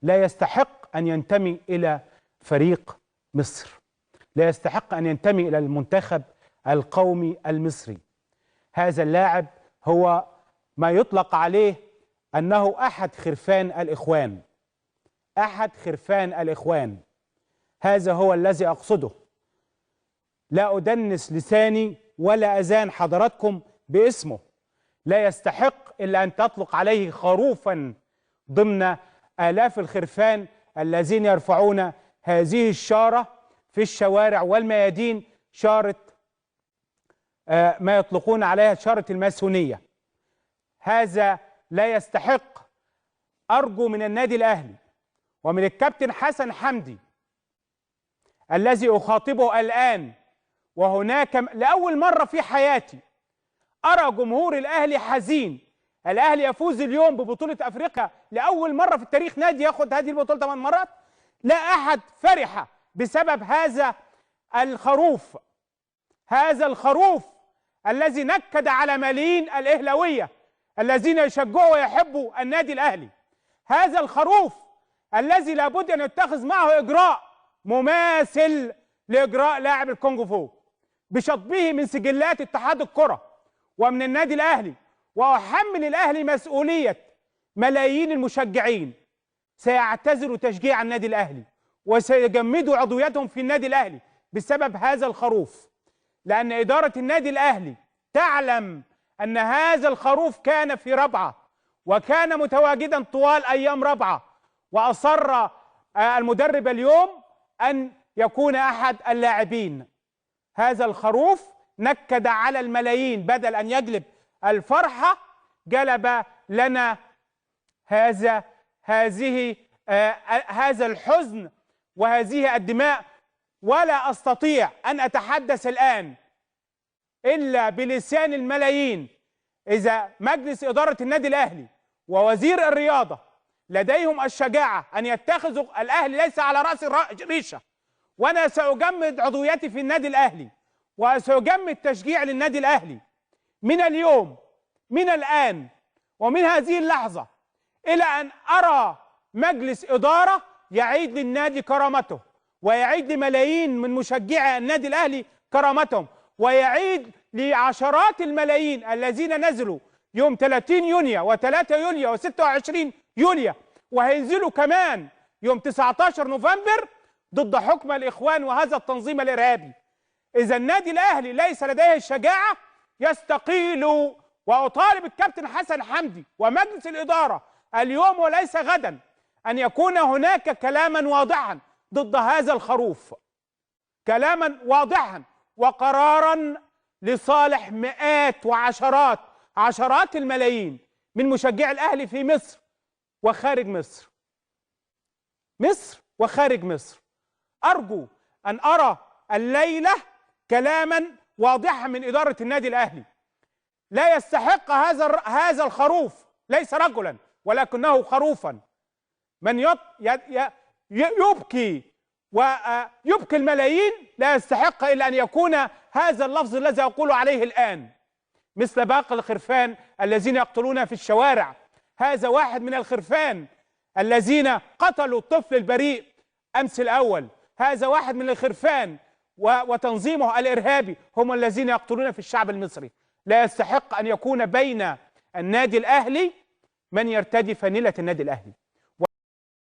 لا يستحق أن ينتمي إلى فريق مصر، لا يستحق أن ينتمي إلى المنتخب القومي المصري. هذا اللاعب هو ما يطلق عليه أنه أحد خرفان الإخوان، أحد خرفان الإخوان. هذا هو الذي أقصده. لا أدنس لساني ولا أزان حضراتكم باسمه. لا يستحق إلا أن تطلق عليه خروفا ضمن آلاف الخرفان الذين يرفعون هذه الشارة في الشوارع والميادين، شارة ما يطلقون عليها شارة الماسونية. هذا لا يستحق. أرجو من النادي الأهلي ومن الكابتن حسن حمدي الذي أخاطبه الآن، وهناك لأول مرة في حياتي أرى جمهور الأهلي حزين. الأهلي يفوز اليوم ببطولة أفريقيا لأول مرة في التاريخ، نادي ياخد هذه البطولة 8 مرات. لا أحد فرح بسبب هذا الخروف، هذا الخروف الذي نكد على ملايين الأهلاوية الذين يشجعوا ويحبوا النادي الأهلي. هذا الخروف الذي لابد أن يتخذ معه إجراء مماثل لإجراء لاعب الكونغو فو بشطبه من سجلات اتحاد الكرة ومن النادي الأهلي. وأحمل الأهلي مسؤولية ملايين المشجعين سيعتذروا تشجيع النادي الأهلي وسيجمدوا عضويتهم في النادي الأهلي بسبب هذا الخروف، لأن إدارة النادي الأهلي تعلم أن هذا الخروف كان في ربعة وكان متواجدا طوال أيام ربعة، وأصر المدرب اليوم أن يكون أحد اللاعبين. هذا الخروف نكد على الملايين، بدل أن يجلب الفرحة جلب لنا هذا الحزن وهذه الدماء. ولا أستطيع أن أتحدث الآن إلا بلسان الملايين. إذا مجلس إدارة النادي الأهلي ووزير الرياضة لديهم الشجاعة أن يتخذوا، الأهلي ليس على رأس ريشة، وأنا سأجمد عضويتي في النادي الأهلي وسأجمد تشجيع للنادي الأهلي من اليوم، من الآن، ومن هذه اللحظة، إلى أن أرى مجلس إدارة يعيد للنادي كرامته، ويعيد لملايين من مشجعي النادي الأهلي كرامتهم، ويعيد لعشرات الملايين الذين نزلوا يوم 30 يونيو و3 يوليو و26 يوليو، وهينزلوا كمان يوم 19 نوفمبر ضد حكم الإخوان وهذا التنظيم الإرهابي. إذا النادي الأهلي ليس لديه الشجاعة يستقيل. وأطالب الكابتن حسن حمدي ومجلس الإدارة اليوم وليس غدا أن يكون هناك كلاما واضحا ضد هذا الخروف، كلاما واضحا وقرارا لصالح مئات وعشرات عشرات الملايين من مشجعي الأهلي في مصر وخارج مصر، مصر وخارج مصر. أرجو أن أرى الليلة كلاما واضحا من إدارة النادي الأهلي. لا يستحق هذا الخروف، ليس رجلا ولكنه خروفا، من يبكي ويبكي الملايين لا يستحق إلا أن يكون هذا اللفظ الذي أقول عليه الآن، مثل باقي الخرفان الذين يقتلون في الشوارع. هذا واحد من الخرفان الذين قتلوا الطفل البريء أمس الأول. هذا واحد من الخرفان وتنظيمه الإرهابي هم الذين يقتلون في الشعب المصري. لا يستحق أن يكون بين النادي الأهلي من يرتدي فانيلة النادي الأهلي.